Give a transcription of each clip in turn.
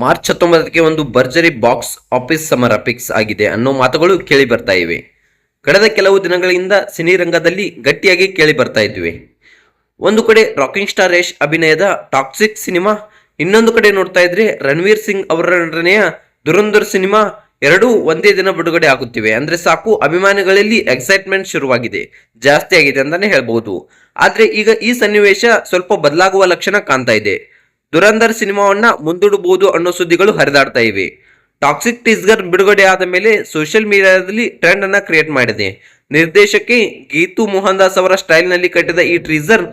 March 19ಕ್ಕೆ ಒಂದು ಭರ್ಜರಿ box office ಸಮರ ಫಿಕ್ಸ್ ಆಗಿದೆ ಅನ್ನೋ ಮಾತುಗಳು ಕೇಳಿ ಬರ್ತಾ ಇವೆ. ಕಳೆದ ಕೆಲವು ದಿನಗಳಿಂದ ಸಿನಿ ರಂಗದಲ್ಲಿ ಗಟ್ಟಿಯಾಗಿ ಕೇಳಿ ಬರ್ತಾ ಇದ್ವಿ. ಒಂದು ಕಡೆ ರಾಕಿಂಗ್ ಸ್ಟಾರ್ ಯಶ್ ಅಭಿನಯದ ಟಾಕ್ಸಿಕ್ ಸಿನಿಮಾ, ಇನ್ನೊಂದು ಕಡೆ ನೋಡ್ತಾ ಇದ್ರೆ ರಣವೀರ್ ಸಿಂಗ್ ಅವರ ನಟನೆಯ ದುರಂಧರ್ ಸಿನಿಮಾ ಎರಡೂ ಒಂದೇ ದಿನ ಬಿಡುಗಡೆ ಆಗುತ್ತಿವೆ. ಅಂದ್ರೆ ಸಾಕು, ಅಭಿಮಾನಿಗಳಲ್ಲಿ ಎಕ್ಸೈಟ್ಮೆಂಟ್ ಶುರುವಾಗಿದೆ, ಜಾಸ್ತಿ ಆಗಿದೆ ಅಂತಾನೆ ಹೇಳ್ಬಹುದು. ಆದ್ರೆ ಈಗ ಈ ಸನ್ನಿವೇಶ ಸ್ವಲ್ಪ ಬದಲಾಗುವ ಲಕ್ಷಣ ಕಾಣ್ತಾ ಇದೆ. ದುರಂಧರ್ ಸಿನಿಮಾವನ್ನ ಮುಂದೂಡಬಹುದು ಅನ್ನೋ ಸುದ್ದಿಗಳು ಹರಿದಾಡ್ತಾ ಇವೆ. ಟಾಕ್ಸಿಕ್ ಟೀಸರ್ ಬಿಡುಗಡೆ ಆದ ಮೇಲೆ ಸೋಷಿಯಲ್ ಮೀಡಿಯಾದಲ್ಲಿ ಟ್ರೆಂಡ್ ಅನ್ನ ಕ್ರಿಯೇಟ್ ಮಾಡಿದೆ. ನಿರ್ದೇಶಕಿ ಗೀತು ಮೋಹನ್ ದಾಸ್ ಅವರ ಸ್ಟೈಲ್ ನಲ್ಲಿ ಕಟ್ಟಿದ ಈ ಟೀಸರ್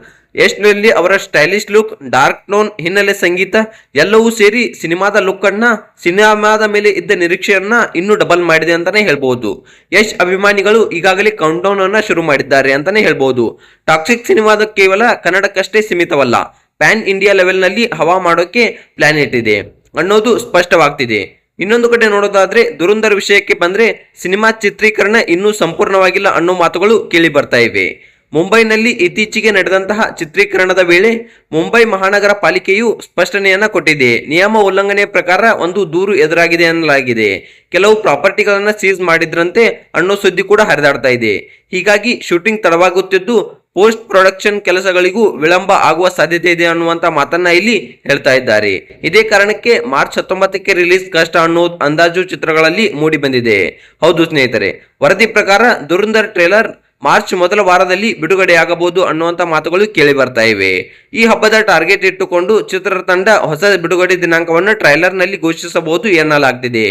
ಯಶ್ನಲ್ಲಿ ಅವರ ಸ್ಟೈಲಿಶ್ ಲುಕ್, ಡಾರ್ಕ್ ಟೋನ್, ಹಿನ್ನೆಲೆ ಸಂಗೀತ ಎಲ್ಲವೂ ಸೇರಿ ಸಿನಿಮಾದ ಮೇಲೆ ಇದ್ದ ನಿರೀಕ್ಷೆಯನ್ನ ಇನ್ನೂ ಡಬಲ್ ಮಾಡಿದೆ ಅಂತಾನೆ ಹೇಳ್ಬಹುದು. ಯಶ್ ಅಭಿಮಾನಿಗಳು ಈಗಾಗಲೇ ಕೌಂಟ್ ಡೌನ್ ಅನ್ನ ಶುರು ಮಾಡಿದ್ದಾರೆ ಅಂತಾನೆ ಹೇಳ್ಬಹುದು. ಟಾಕ್ಸಿಕ್ ಸಿನಿಮಾದ ಕೇವಲ ಕನ್ನಡಕ್ಕಷ್ಟೇ ಸೀಮಿತವಲ್ಲ, ಪ್ಯಾನ್ ಇಂಡಿಯಾ ಲೆವೆಲ್ ನಲ್ಲಿ ಹವಾ ಮಾಡೋಕೆ ಪ್ಲಾನ್ ಇಟ್ಟಿದೆ ಅನ್ನೋದು ಸ್ಪಷ್ಟವಾಗ್ತಿದೆ. ಇನ್ನೊಂದು ಕಡೆ ನೋಡೋದಾದ್ರೆ ದುರಂಧರ್ ವಿಷಯಕ್ಕೆ ಬಂದ್ರೆ ಸಿನಿಮಾ ಚಿತ್ರೀಕರಣ ಇನ್ನೂ ಸಂಪೂರ್ಣವಾಗಿಲ್ಲ ಅನ್ನೋ ಮಾತುಗಳು ಕೇಳಿ ಬರ್ತಾ ಇವೆ. ಮುಂಬೈನಲ್ಲಿ ಇತ್ತೀಚೆಗೆ ನಡೆದಂತಹ ಚಿತ್ರೀಕರಣದ ವೇಳೆ ಮುಂಬೈ ಮಹಾನಗರ ಪಾಲಿಕೆಯು ಸ್ಪಷ್ಟನೆಯನ್ನ ಕೊಟ್ಟಿದೆ. ನಿಯಮ ಉಲ್ಲಂಘನೆಯ ಪ್ರಕಾರ ಒಂದು ದೂರು ಎದುರಾಗಿದೆ ಎನ್ನಲಾಗಿದೆ. ಕೆಲವು ಪ್ರಾಪರ್ಟಿಗಳನ್ನ ಸೀಸ್ ಮಾಡಿದ್ರಂತೆ ಅನ್ನೋ ಸುದ್ದಿ ಕೂಡ ಹರಿದಾಡ್ತಾ ಇದೆ. ಹೀಗಾಗಿ ಶೂಟಿಂಗ್ ತಡವಾಗುತ್ತಿದ್ದು ಪೋಸ್ಟ್ ಪ್ರೊಡಕ್ಷನ್ ಕೆಲಸಗಳಿಗೂ ವಿಳಂಬ ಆಗುವ ಸಾಧ್ಯತೆ ಇದೆ ಅನ್ನುವಂತ ಮಾತನ್ನ ಇಲ್ಲಿ ಹೇಳ್ತಾ ಇದ್ದಾರೆ. ಇದೇ ಕಾರಣಕ್ಕೆ ಮಾರ್ಚ್ 19ಕ್ಕೆ ರಿಲೀಸ್ ಕಷ್ಟ ಅನ್ನೋ ಅಂದಾಜು ಚಿತ್ರಗಳಲ್ಲಿ ಮೂಡಿ ಬಂದಿದೆ. ಹೌದು ಸ್ನೇಹಿತರೆ, ವರದಿ ಪ್ರಕಾರ ದುರಂಧರ್ ಟ್ರೇಲರ್ ಮಾರ್ಚ್ ಮೊದಲ ವಾರದಲ್ಲಿ ಬಿಡುಗಡೆಯಾಗಬಹುದು ಅನ್ನುವಂತ ಮಾತುಗಳು ಕೇಳಿ ಬರ್ತಾ ಇವೆ. ಈ ಹಬ್ಬದ ಟಾರ್ಗೆಟ್ ಇಟ್ಟುಕೊಂಡು ಚಿತ್ರತಂಡ ಹೊಸ ಬಿಡುಗಡೆ ದಿನಾಂಕವನ್ನು ಟ್ರೈಲರ್ ನಲ್ಲಿ ಘೋಷಿಸಬಹುದು ಎನ್ನಲಾಗ್ತಿದೆ.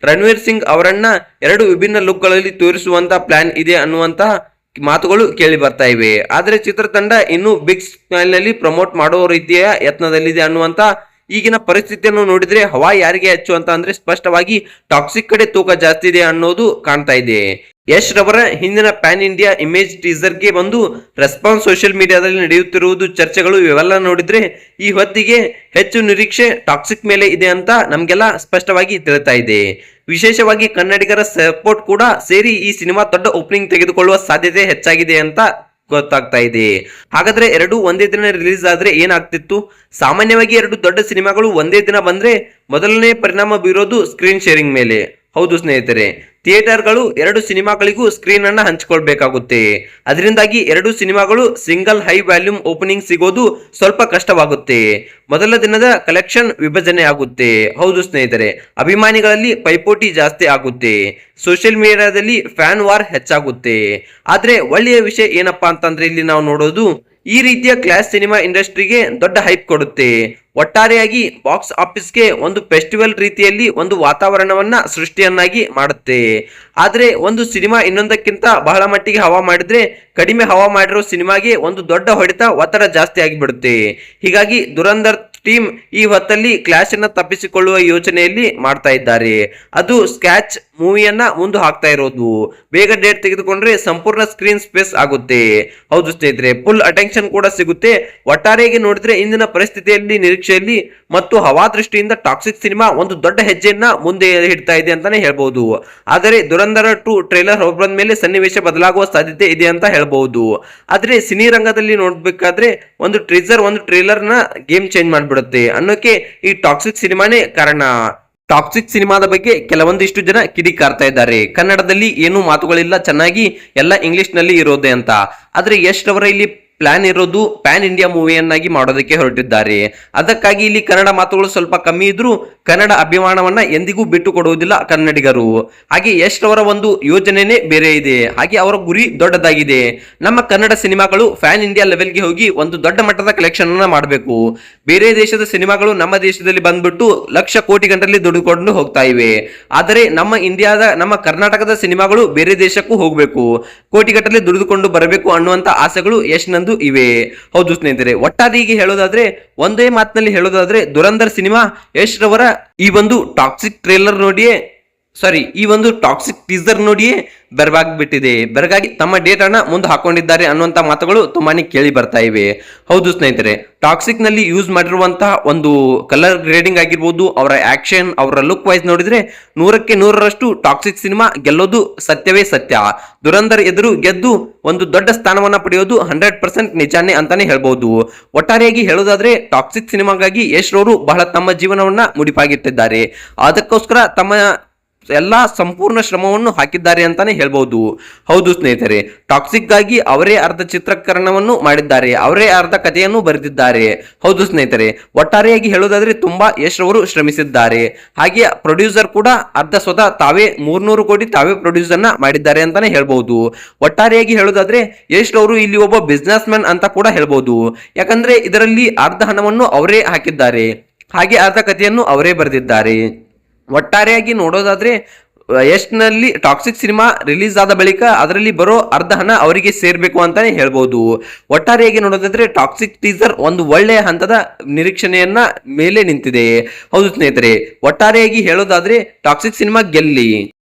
ರಣವೀರ್ ಸಿಂಗ್ ಅವರನ್ನ ಎರಡು ವಿಭಿನ್ನ ಲುಕ್ಗಳಲ್ಲಿ ತೋರಿಸುವಂತ ಪ್ಲಾನ್ ಇದೆ ಅನ್ನುವಂತ ಮಾತುಗಳು ಕೇಳಿ ಬರ್ತಾ ಇವೆ. ಆದ್ರೆ ಚಿತ್ರತಂಡ ಇನ್ನೂ ಬಿಗ್ ಸ್ಕೇಲ್ ನಲ್ಲಿ ಪ್ರಮೋಟ್ ಮಾಡೋ ರೀತಿಯ ಯತ್ನದಲ್ಲಿದೆ ಅನ್ನುವಂತ ಈಗಿನ ಪರಿಸ್ಥಿತಿಯನ್ನು ನೋಡಿದ್ರೆ ಹವಾ ಯಾರಿಗೆ ಹೆಚ್ಚು ಅಂತ ಅಂದ್ರೆ ಸ್ಪಷ್ಟವಾಗಿ ಟಾಕ್ಸಿಕ್ ಕಡೆ ತೂಕ ಜಾಸ್ತಿ ಇದೆ ಅನ್ನೋದು ಕಾಣ್ತಾ ಇದೆ. ಯಶ್ ರವರ ಹಿಂದಿನ ಪ್ಯಾನ್ ಇಂಡಿಯಾ ಇಮೇಜ್ ಟೀಸರ್ಗೆ ಒಂದು ರೆಸ್ಪಾನ್ಸ್ ಸೋಷಿಯಲ್ ಮೀಡಿಯಾದಲ್ಲಿ ನಡೆಯುತ್ತಿರುವುದು ಚರ್ಚೆಗಳು ಇವೆಲ್ಲ ನೋಡಿದ್ರೆ ಈ ಹೊತ್ತಿಗೆ ಹೆಚ್ಚು ನಿರೀಕ್ಷೆ ಟಾಕ್ಸಿಕ್ ಮೇಲೆ ಇದೆ ಅಂತ ನಮ್ಗೆಲ್ಲ ಸ್ಪಷ್ಟವಾಗಿ ತಿಳಿತಾ ಇದೆ. ವಿಶೇಷವಾಗಿ ಕನ್ನಡಿಗರ ಸಪೋರ್ಟ್ ಕೂಡ ಸೇರಿ ಈ ಸಿನಿಮಾ ದೊಡ್ಡ ಓಪನಿಂಗ್ ತೆಗೆದುಕೊಳ್ಳುವ ಸಾಧ್ಯತೆ ಹೆಚ್ಚಾಗಿದೆ ಅಂತ ಗೊತ್ತಾಗ್ತಾ ಇದೆ. ಹಾಗಾದ್ರೆ ಎರಡು ಒಂದೇ ದಿನ ರಿಲೀಸ್ ಆದ್ರೆ ಏನಾಗ್ತಿತ್ತು? ಸಾಮಾನ್ಯವಾಗಿ ಎರಡು ದೊಡ್ಡ ಸಿನಿಮಾಗಳು ಒಂದೇ ದಿನ ಬಂದ್ರೆ ಮೊದಲನೇ ಪರಿಣಾಮ ಬೀರೋದು ಸ್ಕ್ರೀನ್ ಶೇರಿಂಗ್ ಮೇಲೆ. ಹೌದು ಸ್ನೇಹಿತರೆ, ಥಿಯೇಟರ್ಗಳು ಎರಡು ಸಿನಿಮಾಗಳಿಗೂ ಸ್ಕ್ರೀನ್ ಅನ್ನ ಹಂಚಿಕೊಳ್ಬೇಕಾಗುತ್ತೆ. ಅದರಿಂದಾಗಿ ಎರಡು ಸಿನಿಮಾಗಳು ಸಿಂಗಲ್ ಹೈ ವ್ಯಾಲ್ಯೂಮ್ ಓಪನಿಂಗ್ ಸಿಗೋದು ಸ್ವಲ್ಪ ಕಷ್ಟವಾಗುತ್ತೆ. ಮೊದಲ ದಿನದ ಕಲೆಕ್ಷನ್ ವಿಭಜನೆ ಆಗುತ್ತೆ. ಹೌದು ಸ್ನೇಹಿತರೆ, ಅಭಿಮಾನಿಗಳಲ್ಲಿ ಪೈಪೋಟಿ ಜಾಸ್ತಿ ಆಗುತ್ತೆ. ಸೋಷಿಯಲ್ ಮೀಡಿಯಾದಲ್ಲಿ ಫ್ಯಾನ್ ವಾರ್ ಹೆಚ್ಚಾಗುತ್ತೆ. ಆದ್ರೆ ಒಳ್ಳೆಯ ವಿಷಯ ಏನಪ್ಪಾ ಅಂತಂದ್ರೆ ಇಲ್ಲಿ ನಾವು ನೋಡೋದು ಈ ರೀತಿಯ ಕ್ಲಾಸ್ ಸಿನಿಮಾ ಇಂಡಸ್ಟ್ರಿಗೆ ದೊಡ್ಡ ಹೈಪ್ ಕೊಡುತ್ತೆ. ಒಟ್ಟಾರೆಯಾಗಿ ಬಾಕ್ಸ್ ಆಫೀಸ್ಗೆ ಒಂದು ಫೆಸ್ಟಿವಲ್ ರೀತಿಯಲ್ಲಿ ಒಂದು ವಾತಾವರಣವನ್ನ ಸೃಷ್ಟಿಯನ್ನಾಗಿ ಮಾಡುತ್ತೆ. ಆದ್ರೆ ಒಂದು ಸಿನಿಮಾ ಇನ್ನೊಂದಕ್ಕಿಂತ ಬಹಳ ಮಟ್ಟಿಗೆ ಹವಾ ಮಾಡಿದ್ರೆ ಕಡಿಮೆ ಹವಾ ಮಾಡಿರೋ ಸಿನಿಮಾಗೆ ಒಂದು ದೊಡ್ಡ ಹೊಡೆತ, ಒತ್ತಡ ಜಾಸ್ತಿ ಆಗಿಬಿಡುತ್ತೆ. ಹೀಗಾಗಿ ದುರಂಧರ್ ಟೀಮ್ ಈ ಹೊತ್ತಲ್ಲಿ ಕ್ಲಾಶ್ ಅನ್ನ ತಪ್ಪಿಸಿಕೊಳ್ಳುವ ಯೋಚನೆಯಲ್ಲಿ ಮಾಡ್ತಾ ಇದ್ದಾರೆ. ಅದು ಸ್ಕ್ಯಾಚ್ ಮೂವಿಯನ್ನ ಮುಂದೆ ಹಾಕ್ತಾ ಇರೋದು. ಬೇಗ ಡೇಟ್ ತೆಗೆದುಕೊಂಡ್ರೆ ಸಂಪೂರ್ಣ ಸ್ಕ್ರೀನ್ ಸ್ಪೇಸ್ ಆಗುತ್ತೆ. ಹೌದು ಸ್ನೇಹಿತರೆ, ಫುಲ್ ಅಟೆನ್ಷನ್ ಕೂಡ ಸಿಗುತ್ತೆ. ಒಟ್ಟಾರೆಯಾಗಿ ನೋಡಿದ್ರೆ ಇಂದಿನ ಪರಿಸ್ಥಿತಿಯಲ್ಲಿ, ನಿರೀಕ್ಷೆಯಲ್ಲಿ ಮತ್ತು ಹವಾ ದೃಷ್ಟಿಯಿಂದ ಟಾಕ್ಸಿಕ್ ಸಿನಿಮಾ ಒಂದು ದೊಡ್ಡ ಹೆಜ್ಜೆಯನ್ನ ಮುಂದೆ ಇಡ್ತಾ ಇದೆ ಅಂತಾನೆ ಹೇಳ್ಬಹುದು. ಆದರೆ ದುರಂಧರ 2 ಟ್ರೇಲರ್ ಹೊರಬಂದ ಮೇಲೆ ಸನ್ನಿವೇಶ ಬದಲಾಗುವ ಸಾಧ್ಯತೆ ಇದೆ ಅಂತ ಹೇಳ್ಬಹುದು. ಆದ್ರೆ ಸಿನಿ ರಂಗದಲ್ಲಿ ನೋಡ್ಬೇಕಾದ್ರೆ ಒಂದು ಟ್ರೀಸರ್, ಒಂದು ಟ್ರೇಲರ್ ನ ಗೇಮ್ ಚೇಂಜ್ ಮಾಡ್ಬಿಡುತ್ತೆ ಅನ್ನೋಕೆ ಈ ಟಾಕ್ಸಿಕ್ ಸಿನಿಮಾನೇ ಕಾರಣ. ಟಾಕ್ಸಿಕ್ ಸಿನಿಮಾದ ಬಗ್ಗೆ ಕೆಲವೊಂದಿಷ್ಟು ಜನ ಕಿಡಿಕಾರ್ತಾ ಇದ್ದಾರೆ. ಕನ್ನಡದಲ್ಲಿ ಏನು ಮಾತುಗಳಿಲ್ಲ, ಚೆನ್ನಾಗಿ ಎಲ್ಲ ಇಂಗ್ಲಿಷ್ ನಲ್ಲಿ ಇರೋದೆ ಅಂತ. ಆದ್ರೆ ಯಶ್ ರವರ ಇಲ್ಲಿ ಪ್ಲಾನ್ ಇರೋದು ಪ್ಯಾನ್ ಇಂಡಿಯಾ ಮೂವಿಯನ್ನಾಗಿ ಮಾಡೋದಕ್ಕೆ ಹೊರಟಿದ್ದಾರೆ. ಅದಕ್ಕಾಗಿ ಇಲ್ಲಿ ಕನ್ನಡ ಮಾತುಗಳು ಸ್ವಲ್ಪ ಕಮ್ಮಿ ಇದ್ರೂ ಕನ್ನಡ ಅಭಿಮಾನವನ್ನ ಎಂದಿಗೂ ಬಿಟ್ಟು ಕೊಡುವುದಿಲ್ಲ ಕನ್ನಡಿಗರು. ಹಾಗೆ ಯಶ್ ರವರ ಒಂದು ಯೋಜನೆನೇ ಬೇರೆ ಇದೆ. ಹಾಗೆ ಅವರ ಗುರಿ ದೊಡ್ಡದಾಗಿದೆ. ನಮ್ಮ ಕನ್ನಡ ಸಿನಿಮಾಗಳು ಫ್ಯಾನ್ ಇಂಡಿಯಾ ಲೆವೆಲ್ಗೆ ಹೋಗಿ ಒಂದು ದೊಡ್ಡ ಮಟ್ಟದ ಕಲೆಕ್ಷನ್ ಅನ್ನ ಮಾಡಬೇಕು. ಬೇರೆ ದೇಶದ ಸಿನಿಮಾಗಳು ನಮ್ಮ ದೇಶದಲ್ಲಿ ಬಂದ್ಬಿಟ್ಟು ಲಕ್ಷ ಕೋಟಿ ಗಂಟಲ್ಲಿ ದುಡಿದುಕೊಂಡು ಹೋಗ್ತಾ ಇವೆ. ಆದರೆ ನಮ್ಮ ಕರ್ನಾಟಕದ ಸಿನಿಮಾಗಳು ಬೇರೆ ದೇಶಕ್ಕೂ ಹೋಗ್ಬೇಕು, ಕೋಟಿ ಗಟ್ಟಲೆ ದುಡಿದುಕೊಂಡು ಬರಬೇಕು ಅನ್ನುವಂತ ಆಸೆಗಳು ಯಶ್ ನಂದು ಇವೆ. ಹೌದು ಸ್ನೇಹಿತರೆ, ಒಟ್ಟಾರೆಯಾಗಿ ಹೇಳೋದಾದ್ರೆ, ಒಂದೇ ಮಾತಿನಲ್ಲಿ ಹೇಳೋದಾದ್ರೆ ದುರಂಧರ್ ಸಿನಿಮಾ ಯಶ್ ರವರ ಈ ಒಂದು ಟಾಕ್ಸಿಕ್ ಟ್ರೇಲರ್ ನೋಡಿಯೇ ಸಾರಿ, ಈ ಒಂದು ಟಾಕ್ಸಿಕ್ ಟೀಸರ್ ನೋಡಿಯೇ ಬೆರಗಾಗಿ ಬೆರಗಾಗಿ ತಮ್ಮ ಡೇಟ್ ಅನ್ನ ಮುಂದೆ ಹಾಕೊಂಡಿದ್ದಾರೆ ಅನ್ನುವಂತ ಮಾತುಗಳು ತುಂಬಾನೇ ಕೇಳಿ ಬರ್ತಾ ಇವೆ. ಹೌದು ಸ್ನೇಹಿತರೆ, ಟಾಕ್ಸಿಕ್ ನಲ್ಲಿ ಯೂಸ್ ಮಾಡಿರುವಂತಹ ಒಂದು ಕಲರ್ ಗ್ರೇಡಿಂಗ್ ಆಗಿರ್ಬೋದು, ಅವರ ಆಕ್ಷನ್, ಅವರ ಲುಕ್ ವೈಸ್ ನೋಡಿದ್ರೆ 100% ಟಾಕ್ಸಿಕ್ ಸಿನಿಮಾ ಗೆಲ್ಲೋದು ಸತ್ಯವೇ ಸತ್ಯ. ದುರಂಧರ್ ಎದುರು ಗೆದ್ದು ಒಂದು ದೊಡ್ಡ ಸ್ಥಾನವನ್ನ ಪಡೆಯೋದು 100% ನಿಜಾನೇ ಅಂತಾನೆ ಹೇಳ್ಬಹುದು. ಒಟ್ಟಾರೆಯಾಗಿ ಹೇಳೋದಾದ್ರೆ ಟಾಕ್ಸಿಕ್ ಸಿನಿಮಾಗಾಗಿ ಯಶ್ ರವರು ಬಹಳ ತಮ್ಮ ಜೀವನವನ್ನ ಮುಡಿಪಾಗಿಟ್ಟಿದ್ದಾರೆ. ಅದಕ್ಕೋಸ್ಕರ ತಮ್ಮ ಎಲ್ಲಾ ಸಂಪೂರ್ಣ ಶ್ರಮವನ್ನು ಹಾಕಿದ್ದಾರೆ ಅಂತಾನೆ ಹೇಳ್ಬಹುದು. ಹೌದು ಸ್ನೇಹಿತರೆ, ಟಾಕ್ಸಿಕ್ ಗಾಗಿ ಅವರೇ ಅರ್ಧ ಚಿತ್ರೀಕರಣವನ್ನು ಮಾಡಿದ್ದಾರೆ, ಅವರೇ ಅರ್ಧ ಕಥೆಯನ್ನು ಬರೆದಿದ್ದಾರೆ. ಹೌದು ಸ್ನೇಹಿತರೆ, ಒಟ್ಟಾರೆಯಾಗಿ ಹೇಳೋದಾದ್ರೆ ತುಂಬಾ ಯಶ್ ರವರು ಶ್ರಮಿಸಿದ್ದಾರೆ. ಹಾಗೆ ಪ್ರೊಡ್ಯೂಸರ್ ಕೂಡ ಅರ್ಧ ಸ್ವತಃ ತಾವೇ 300 ಕೋಟಿ ತಾವೇ ಪ್ರೊಡ್ಯೂಸ್ ಅನ್ನ ಮಾಡಿದ್ದಾರೆ ಅಂತಾನೆ ಹೇಳ್ಬಹುದು. ಒಟ್ಟಾರೆಯಾಗಿ ಹೇಳೋದಾದ್ರೆ ಯಶ್ ರವರು ಇಲ್ಲಿ ಒಬ್ಬ ಬಿಸ್ನೆಸ್ ಮ್ಯಾನ್ ಅಂತ ಕೂಡ ಹೇಳ್ಬಹುದು. ಯಾಕಂದ್ರೆ ಇದರಲ್ಲಿ ಅರ್ಧ ಹಣವನ್ನು ಅವರೇ ಹಾಕಿದ್ದಾರೆ, ಹಾಗೆ ಅರ್ಧ ಕಥೆಯನ್ನು ಅವರೇ ಬರೆದಿದ್ದಾರೆ. ಒಟ್ಟಾರೆಯಾಗಿ ನೋಡೋದಾದ್ರೆ ಯಶ್ನಲ್ಲಿ ಟಾಕ್ಸಿಕ್ ಸಿನಿಮಾ ರಿಲೀಸ್ ಆದ ಬಳಿಕ ಅದರಲ್ಲಿ ಬರೋ ಅರ್ಧ ಹಣ ಅವರಿಗೆ ಸೇರ್ಬೇಕು ಅಂತಾನೆ ಹೇಳ್ಬೋದು. ಒಟ್ಟಾರೆಯಾಗಿ ನೋಡೋದಾದ್ರೆ ಟಾಕ್ಸಿಕ್ ಟೀಸರ್ ಒಂದು ಒಳ್ಳೆಯ ಹಂತದ ನಿರೀಕ್ಷಣೆಯನ್ನ ಮೇಲೆ ನಿಂತಿದೆ. ಹೌದು ಸ್ನೇಹಿತರೆ, ಒಟ್ಟಾರೆಯಾಗಿ ಹೇಳೋದಾದ್ರೆ ಟಾಕ್ಸಿಕ್ ಸಿನಿಮಾ ಗೆಲ್ಲಿ.